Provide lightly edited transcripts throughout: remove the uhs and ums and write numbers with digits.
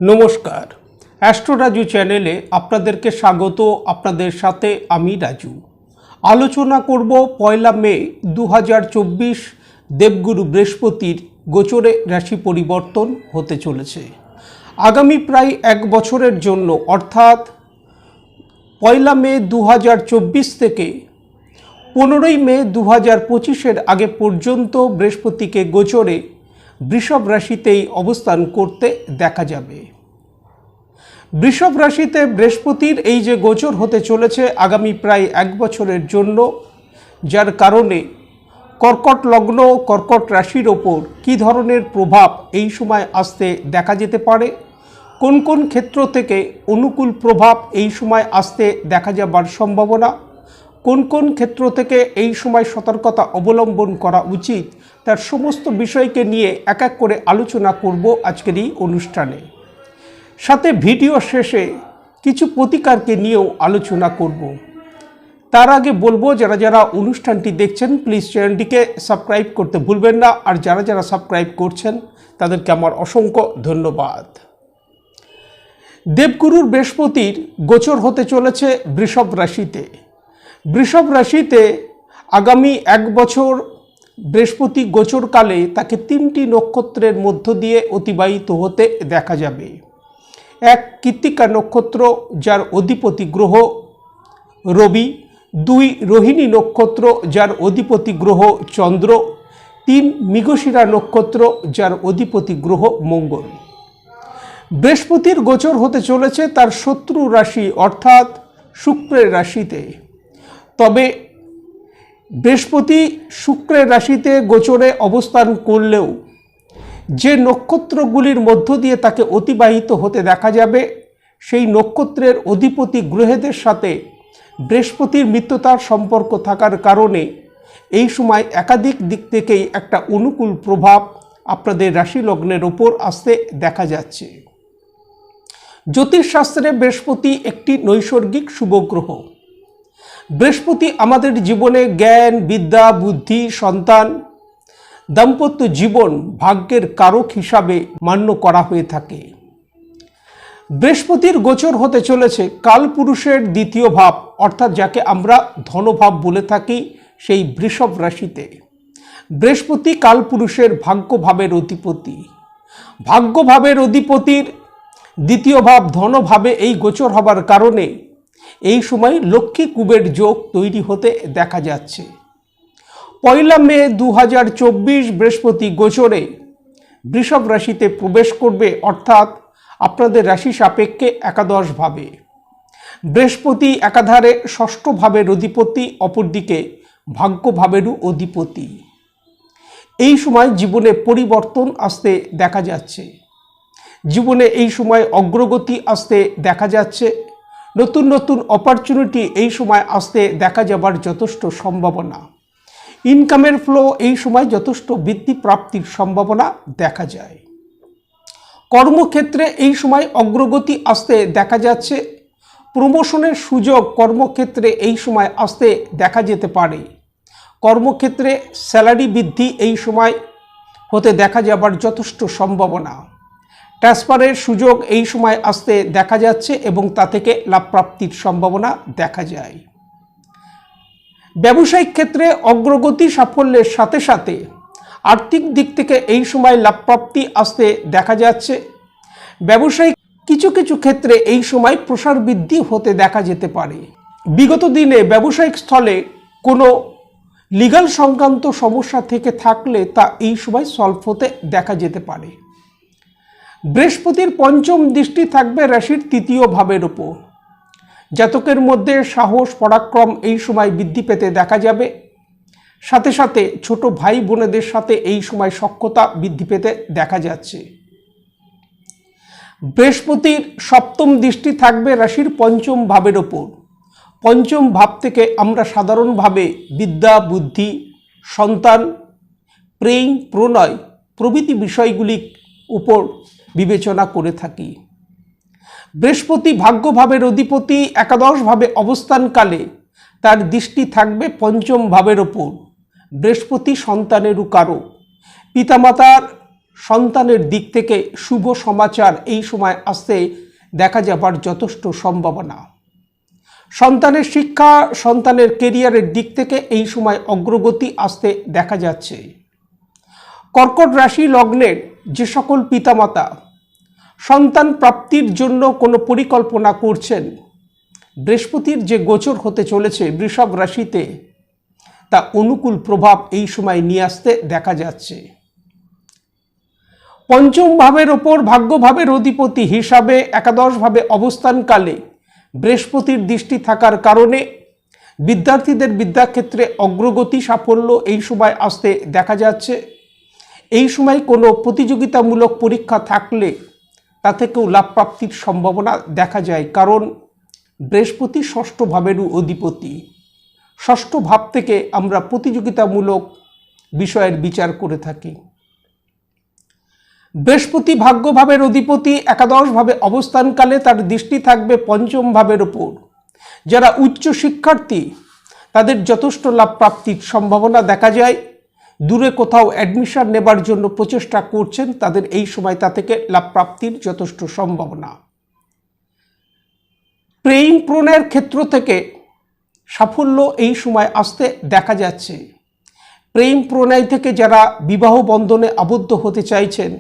নমস্কার, অ্যাস্ট্রো রাজু চ্যানেলে আপনাদেরকে স্বাগত। আপনাদের সাথে আমি রাজু। আলোচনা করব 1 মে 2024 দেবগুরু বৃহস্পতির গোচরে রাশি পরিবর্তন হতে চলেছে। আগামী প্রায় 1 বছরের জন্য অর্থাৎ 1 মে 2024 থেকে 15 মে 2025 আগে পর্যন্ত বৃহস্পতিকে গোচরে বৃষভ রাশিতেই অবস্থান করতে দেখা যাবে। বৃষভ রাশিতে বৃহস্পতির এই যে গোচর হতে চলেছে আগামী প্রায় 1 বছরের জন্য, যার কারণে কর্কট লগ্ন কর্কট রাশির ওপর কী ধরনের প্রভাব এই সময় আসতে দেখা যেতে পারে, কোন কোন ক্ষেত্র থেকে অনুকূল প্রভাব এই সময় আসতে দেখা যাবার সম্ভাবনা, কোন কোন ক্ষেত্র থেকে এই সময় সতর্কতা অবলম্বন করা উচিত, তার সমস্ত বিষয়কে নিয়ে এক এক করে আলোচনা করব আজকের এই অনুষ্ঠানে। সাথে ভিডিও শেষে কিছু প্রতিকারকে নিয়েও আলোচনা করব। তার আগে বলবো, যারা যারা অনুষ্ঠানটি দেখছেন প্লিজ চ্যানেলটিকে সাবস্ক্রাইব করতে ভুলবেন না, আর যারা যারা সাবস্ক্রাইব করছেন তাদেরকে আমার অসংখ্য ধন্যবাদ। দেবগুরুর বৃহস্পতির গোচর হতে চলেছে বৃষভ রাশিতে। বৃষভ রাশিতে আগামী 1 বছর বৃহস্পতি গোচরকালে তাকে 3টি নক্ষত্রের মধ্য দিয়ে অতিবাহিত হতে দেখা যাবে। 1 কৃত্তিকা নক্ষত্র, যার অধিপতি গ্রহ রবি। 2 রোহিণী নক্ষত্র, যার অধিপতি গ্রহ চন্দ্র। 3 মৃগশিরা নক্ষত্র, যার অধিপতি গ্রহ মঙ্গল। বৃহস্পতির গোচর হতে চলেছে তার শত্রু রাশি অর্থাৎ শুক্রের রাশিতে। তবে বৃহস্পতি শুক্রের রাশিতে গোচরে অবস্থান করলেও যে নক্ষত্রগুলির মধ্য দিয়ে তাকে অতিবাহিত হতে দেখা যাবে, সেই নক্ষত্রের অধিপতি গ্রহদের সাথে বৃহস্পতির মিত্রতার সম্পর্ক থাকার কারণে এই সময় একাধিক দিক থেকেই একটা অনুকূল প্রভাব আপনাদের রাশি লগ্নের ওপর আসতে দেখা যাচ্ছে। জ্যোতিষশাস্ত্রে বৃহস্পতি একটি নৈসর্গিক শুভ গ্রহ। বৃহস্পতি আমাদের জীবনে জ্ঞান, বিদ্যা, বুদ্ধি, সন্তান, দাম্পত্য জীবন, ভাগ্যের কারক হিসাবে মান্য করা হয়ে থাকে। বৃহস্পতির গোচর হতে চলেছে কালপুরুষের 2য় ভাব অর্থাৎ যাকে আমরা ধনভাব বলে থাকি, সেই বৃষভ রাশিতে। বৃহস্পতি কালপুরুষের ভাগ্যভাবের অধিপতি। ভাগ্যভাবের অধিপতির 2য় ভাব ধনভাবে এই গোচর হবার কারণে এই সময় লক্ষ্মী কুবের যোগ তৈরি হতে দেখা যাচ্ছে। 1 মে 2024 বৃহস্পতি গোচরে বৃষভ রাশিতে প্রবেশ করবে, অর্থাৎ আপনাদের রাশি সাপেক্ষে একাদশ ভাবে। বৃহস্পতি একাধারে 6ষ্ঠ ভাবের অধিপতি, অপরদিকে ভাগ্যভাবেরও অধিপতি। এই সময় জীবনে পরিবর্তন আসতে দেখা যাচ্ছে। জীবনে এই সময় অগ্রগতি আসতে দেখা যাচ্ছে। নতুন নতুন অপরচুনিটি এই সময় আসতে দেখা যাবার যথেষ্ট সম্ভাবনা। ইনকামের ফ্লো এই সময় যথেষ্ট বৃদ্ধি প্রাপ্তির সম্ভাবনা দেখা যায়। কর্মক্ষেত্রে এই সময় অগ্রগতি আসতে দেখা যাচ্ছে। প্রমোশনের সুযোগ কর্মক্ষেত্রে এই সময় আসতে দেখা যেতে পারে। কর্মক্ষেত্রে স্যালারি বৃদ্ধি এই সময় হতে দেখা যাবার যথেষ্ট সম্ভাবনা। ট্রান্সফারের সুযোগ এই সময় আসতে দেখা যাচ্ছে এবং তা থেকে লাভ প্রাপ্তির সম্ভাবনা দেখা যায়। ব্যবসায়িক ক্ষেত্রে অগ্রগতি সাফল্যের সাথে সাথে আর্থিক দিক থেকে এই সময় লাভ প্রাপ্তি আসতে দেখা যাচ্ছে। ব্যবসায়িক কিছু কিছু ক্ষেত্রে এই সময় প্রসার বৃদ্ধি হতে দেখা যেতে পারে। বিগত দিনে ব্যবসায়িক স্থলে কোনো লিগ্যাল সংক্রান্ত সমস্যা থেকে থাকলে তা এই সময় সলভ হতে দেখা যেতে পারে। বৃহস্পতির 5ম দৃষ্টি থাকবে রাশির 3য় ভাবের ওপর। জাতকের মধ্যে সাহস পরাক্রম এই সময় বৃদ্ধি পেতে দেখা যাবে। সাথে সাথে ছোট ভাই বোনেদের সাথে এই সময় সখ্যতা বৃদ্ধি পেতে দেখা যাচ্ছে। বৃহস্পতির 7ম দৃষ্টি থাকবে রাশির 5ম ভাবের ওপর। 5ম ভাব থেকে আমরা সাধারণভাবে বিদ্যা, বুদ্ধি, সন্তান, প্রেম, প্রণয় প্রভৃতি বিষয়গুলির উপর বিবেচনা করে থাকি। বৃহস্পতি ভাগ্যভাবের অধিপতি একাদশভাবে অবস্থানকালে তার দৃষ্টি থাকবে 5ম ভাবের ওপর। বৃহস্পতি সন্তানেরও কারক। পিতামাতার সন্তানের দিক থেকে শুভ সমাচার এই সময় আসতে দেখা যাবার যথেষ্ট সম্ভাবনা। সন্তানের শিক্ষা, সন্তানের কেরিয়ারের দিক থেকে এই সময় অগ্রগতি আসতে দেখা যাচ্ছে। কর্কট রাশি লগ্নের যে সকল পিতামাতা সন্তান প্রাপ্তির জন্য কোনো পরিকল্পনা করছেন, বৃহস্পতির যে গোচর হতে চলেছে বৃষভ রাশিতে, তা অনুকূল প্রভাব এই সময় নিয়ে আসতে দেখা যাচ্ছে। পঞ্চম ভাবের ওপর ভাগ্যভাবের অধিপতি হিসাবে একাদশভাবে অবস্থানকালে বৃহস্পতির দৃষ্টি থাকার কারণে বিদ্যার্থীদের বিদ্যাক্ষেত্রে অগ্রগতি সাফল্য এই সময় আসতে দেখা যাচ্ছে। এই সময় কোনো প্রতিযোগিতামূলক পরীক্ষা থাকলে তা থেকেও লাভ প্রাপ্তির সম্ভাবনা দেখা যায়, কারণ বৃহস্পতি ষষ্ঠ ভাবেরও অধিপতি। ষষ্ঠ ভাব থেকে আমরা প্রতিযোগিতামূলক বিষয়ের বিচার করে থাকি। বৃহস্পতি ভাগ্যভাবের অধিপতি একাদশভাবে অবস্থানকালে তার দৃষ্টি থাকবে পঞ্চম ভাবের ওপর। যারা উচ্চ শিক্ষার্থী তাদের যথেষ্ট লাভ প্রাপ্তির সম্ভাবনা দেখা যায়। দূরে কোথাও অ্যাডমিশন নেবার জন্য প্রচেষ্টা করছেন, তাদের এই সময় তা থেকে লাভ প্রাপ্তির যথেষ্ট সম্ভাবনা। প্রেম প্রণয়ের ক্ষেত্র থেকে সাফল্য এই সময় আসতে দেখা যাচ্ছে। প্রেম প্রণয় থেকে যারা বিবাহ বন্ধনে আবদ্ধ হতে চাইছেন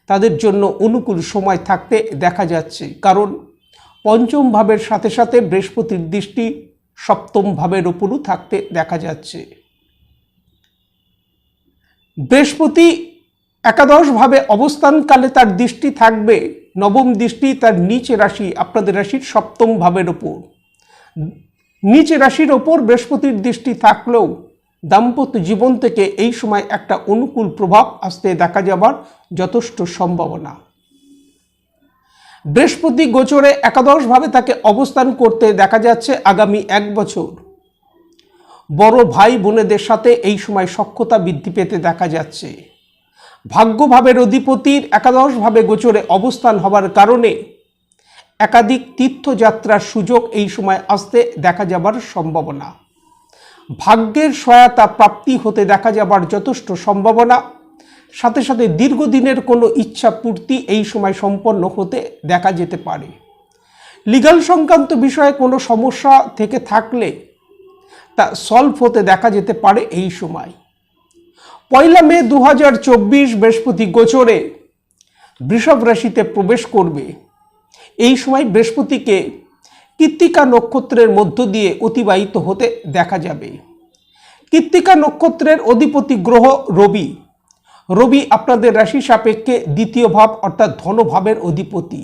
তাদের জন্য অনুকূল সময় থাকতে দেখা যাচ্ছে, কারণ পঞ্চম ভাবের সাথে সাথে বৃহস্পতির দৃষ্টি সপ্তম ভাবের উপরও থাকতে দেখা যাচ্ছে। বৃহস্পতি একাদশভাবে অবস্থানকালে তার দৃষ্টি থাকবে, নবম দৃষ্টি তার নিচ রাশি আপনাদের রাশির সপ্তম ভাবের ওপর। নিচ রাশির ওপর বৃহস্পতির দৃষ্টি থাকলেও দাম্পত্য জীবন থেকে এই সময় একটা অনুকূল প্রভাব আসতে দেখা যাবার যথেষ্ট সম্ভাবনা। বৃহস্পতি গোচরে একাদশভাবে তাকে অবস্থান করতে দেখা যাচ্ছে আগামী 1 বছর। বড় ভাই বোনেদের সাথে এই সময় সখ্যতা বৃদ্ধি পেতে দেখা যাচ্ছে। ভাগ্যভাবের অধিপতির একাদশভাবে গোচরে অবস্থান হবার কারণে একাধিক তীর্থযাত্রার সুযোগ এই সময় আসতে দেখা যাবার সম্ভাবনা। ভাগ্যের সহায়তা প্রাপ্তি হতে দেখা যাবার যথেষ্ট সম্ভাবনা। সাথে সাথে দীর্ঘদিনের কোনো ইচ্ছা পূর্তি এই সময় সম্পন্ন হতে দেখা যেতে পারে। লিগ্যাল সংক্রান্ত বিষয়ে কোনো সমস্যা থেকে থাকলে তা সলভ হতে দেখা যেতে পারে এই সময়। 1 মে 2024 বৃহস্পতি গোচরে বৃষভ রাশিতে প্রবেশ করবে। এই সময় বৃহস্পতিকে কৃত্তিকা নক্ষত্রের মধ্য দিয়ে অতিবাহিত হতে দেখা যাবে। কৃত্তিকা নক্ষত্রের অধিপতি গ্রহ রবি। রবি আপনাদের রাশি সাপেক্ষে দ্বিতীয় ভাব অর্থাৎ ধনভাবের অধিপতি।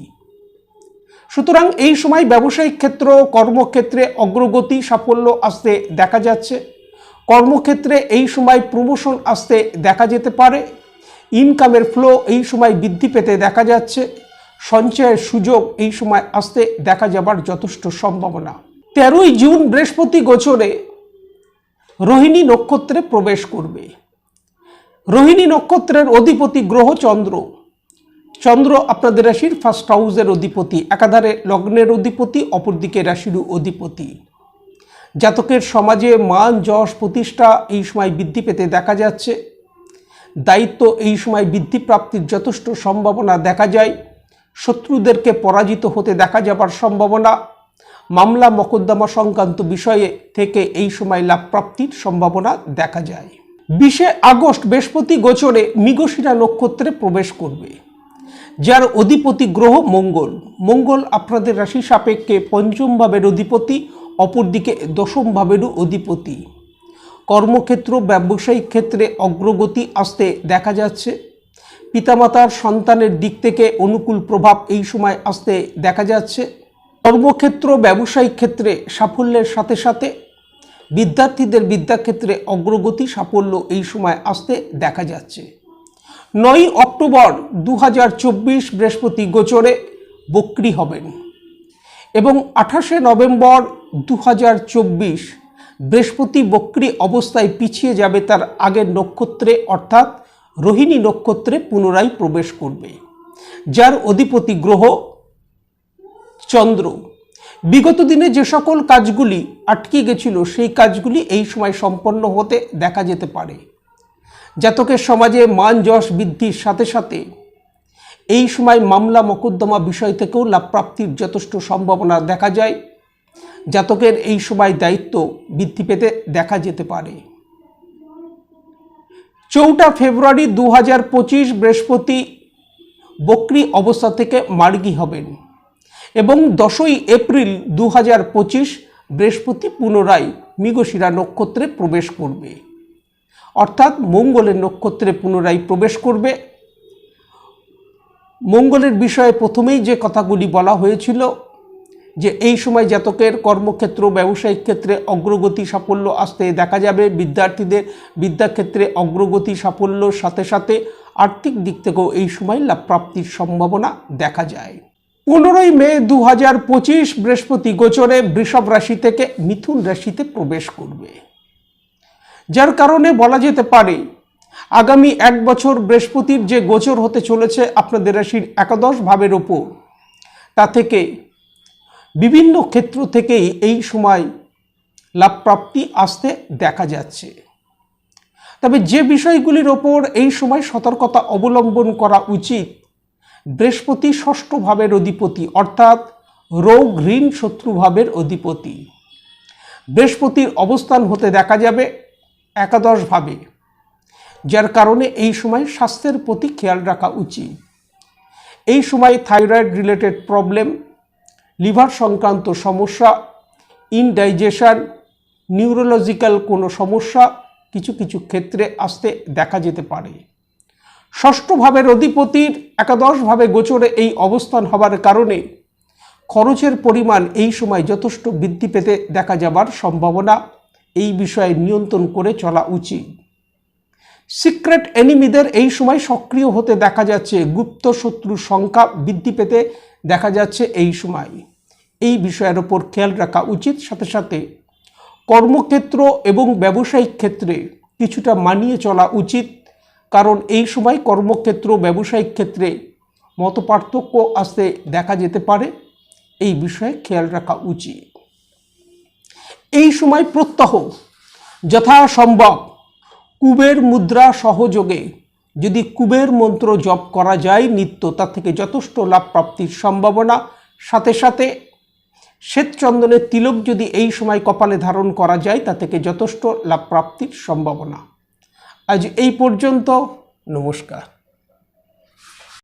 সুতরাং এই সময় ব্যবসায়িক ক্ষেত্র, কর্মক্ষেত্রে অগ্রগতি সাফল্য আসতে দেখা যাচ্ছে। কর্মক্ষেত্রে এই সময় প্রমোশন আসতে দেখা যেতে পারে। ইনকামের ফ্লো এই সময় বৃদ্ধি পেতে দেখা যাচ্ছে। সঞ্চয়ের সুযোগ এই সময় আসতে দেখা যাবার যথেষ্ট সম্ভাবনা। 13 জুন বৃহস্পতি গোচরে রোহিণী নক্ষত্রে প্রবেশ করবে। রোহিণী নক্ষত্রের অধিপতি গ্রহ চন্দ্র। চন্দ্র আপনাদের রাশির ফার্স্ট হাউসের অধিপতি, একাধারে লগ্নের অধিপতি, অপরদিকে রাশিরও অধিপতি। জাতকের সমাজে মান যশ প্রতিষ্ঠা এই সময় বৃদ্ধি পেতে দেখা যাচ্ছে। দায়িত্ব এই সময় বৃদ্ধি প্রাপ্তির যথেষ্ট সম্ভাবনা দেখা যায়। শত্রুদেরকে পরাজিত হতে দেখা যাবার সম্ভাবনা। মামলা মোকদ্দমা সংক্রান্ত বিষয়ে থেকে এই সময় লাভ প্রাপ্তির সম্ভাবনা দেখা যায়। 20 আগস্ট বৃহস্পতি গোচরে মৃগশিরা নক্ষত্রে প্রবেশ করবে, যার অধিপতি গ্রহ মঙ্গল। মঙ্গল আপনাদের রাশি সাপেক্ষে পঞ্চম ভাবের অধিপতি, অপরদিকে দশম ভাবেরও অধিপতি। কর্মক্ষেত্র, ব্যবসায়িক ক্ষেত্রে অগ্রগতি আসতে দেখা যাচ্ছে। পিতামাতার সন্তানের দিক থেকে অনুকূল প্রভাব এই সময় আসতে দেখা যাচ্ছে। কর্মক্ষেত্র, ব্যবসায়িক ক্ষেত্রে সাফল্যের সাথে সাথে বিদ্যার্থীদের বিদ্যাক্ষেত্রে অগ্রগতি সাফল্য এই সময় আসতে দেখা যাচ্ছে। 9 অক্টোবর 2024 বৃহস্পতি গোচরে বক্রী হবেন এবং 28 নভেম্বর 2024 বৃহস্পতি বক্রী অবস্থায় পিছিয়ে যাবে তার আগের নক্ষত্রে অর্থাৎ রোহিণী নক্ষত্রে পুনরায় প্রবেশ করবে, যার অধিপতি গ্রহ চন্দ্র। বিগত দিনে যে সকল কাজগুলি আটকে গেছিল সেই কাজগুলি এই সময় সম্পন্ন হতে দেখা যেতে পারে। জাতকের সমাজে মান যশ বৃদ্ধির সাথে সাথে এই সময় মামলা মোকদ্দমা বিষয় থেকেও লাভ প্রাপ্তির যথেষ্ট সম্ভাবনা দেখা যায়। জাতকের এই সময় দায়িত্ব বৃদ্ধি পেতে দেখা যেতে পারে। 4 ফেব্রুয়ারি 2025 বৃহস্পতি বক্রী অবস্থা থেকে মার্গী হবেন এবং 10 এপ্রিল 2025 বৃহস্পতি পুনরায় মৃগশিরা নক্ষত্রে প্রবেশ করবে, অর্থাৎ মঙ্গলের নক্ষত্রে পুনরায় প্রবেশ করবে। মঙ্গলের বিষয়ে প্রথমেই যে কথাগুলি বলা হয়েছিল যে এই সময় জাতকের কর্মক্ষেত্র ব্যবসায়িক ক্ষেত্রে অগ্রগতি সাফল্য আসতে দেখা যাবে। বিদ্যার্থীদের বিদ্যাক্ষেত্রে অগ্রগতি সাফল্যর সাথে সাথে আর্থিক দিক থেকেও এই সময় লাভ প্রাপ্তির সম্ভাবনা দেখা যায়। 15 মে 2025 বৃহস্পতি গোচরে বৃষভ রাশি থেকে মিথুন রাশিতে প্রবেশ করবে, যার কারণে বলা যেতে পারে আগামী 1 বছর বৃহস্পতির যে গোচর হতে চলেছে আপনাদের রাশির একাদশ ভাবের ওপর, তা থেকে বিভিন্ন ক্ষেত্র থেকেই এই সময় লাভ প্রাপ্তি আসতে দেখা যাচ্ছে। তবে যে বিষয়গুলির ওপর এই সময় সতর্কতা অবলম্বন করা উচিত, বৃহস্পতি ষষ্ঠ ভাবের অধিপতি, অর্থাৎ রোগ ঋণ শত্রু ভাবের অধিপতি। বৃহস্পতির অবস্থান হতে দেখা যাবে একাদশ ভাবে, যার কারণে এই সময় স্বাস্থ্যের প্রতি খেয়াল রাখা উচিত। এই সময় থাইরয়েড রিলেটেড প্রবলেম, লিভার সংক্রান্ত সমস্যা, ইনডাইজেশন, নিউরোলজিক্যাল কোনো সমস্যা কিছু কিছু ক্ষেত্রে আসতে দেখা যেতে পারে। ষষ্ঠ ভাবের অধিপতির একাদশ ভাবে গোচরে এই অবস্থান হবার কারণে খরচের পরিমাণ এই সময় যথেষ্ট বৃদ্ধি পেতে দেখা যাবার সম্ভাবনা, এই বিষয়ে নিয়ন্ত্রণ করে চলা উচিত। সিক্রেট এনিমিদের এই সময় সক্রিয় হতে দেখা যাচ্ছে, গুপ্ত শত্রুর সংখ্যা বৃদ্ধি পেতে দেখা যাচ্ছে এই সময়। এই বিষয়ের ওপর খেয়াল রাখা উচিত। সাথে সাথে কর্মক্ষেত্র এবং ব্যবসায়িক ক্ষেত্রে কিছুটা মানিয়ে চলা উচিত, কারণ এই সময় কর্মক্ষেত্র ব্যবসায়িক ক্ষেত্রে মতপার্থক্য আসতে দেখা যেতে পারে। এই বিষয়ে খেয়াল রাখা উচিত। এই সময় প্রত্যহ যথাসম্ভব কুবের মুদ্রা সহযোগে যদি কুবের মন্ত্র জপ করা যায় নিত্য, তা থেকে যথেষ্ট লাভ প্রাপ্তির সম্ভাবনা। সাথে সাথে শ্বেতচন্দনের তিলক যদি এই সময় কপালে ধারণ করা যায়, তা থেকে যথেষ্ট লাভ প্রাপ্তির সম্ভাবনা। আজ এই পর্যন্ত। নমস্কার।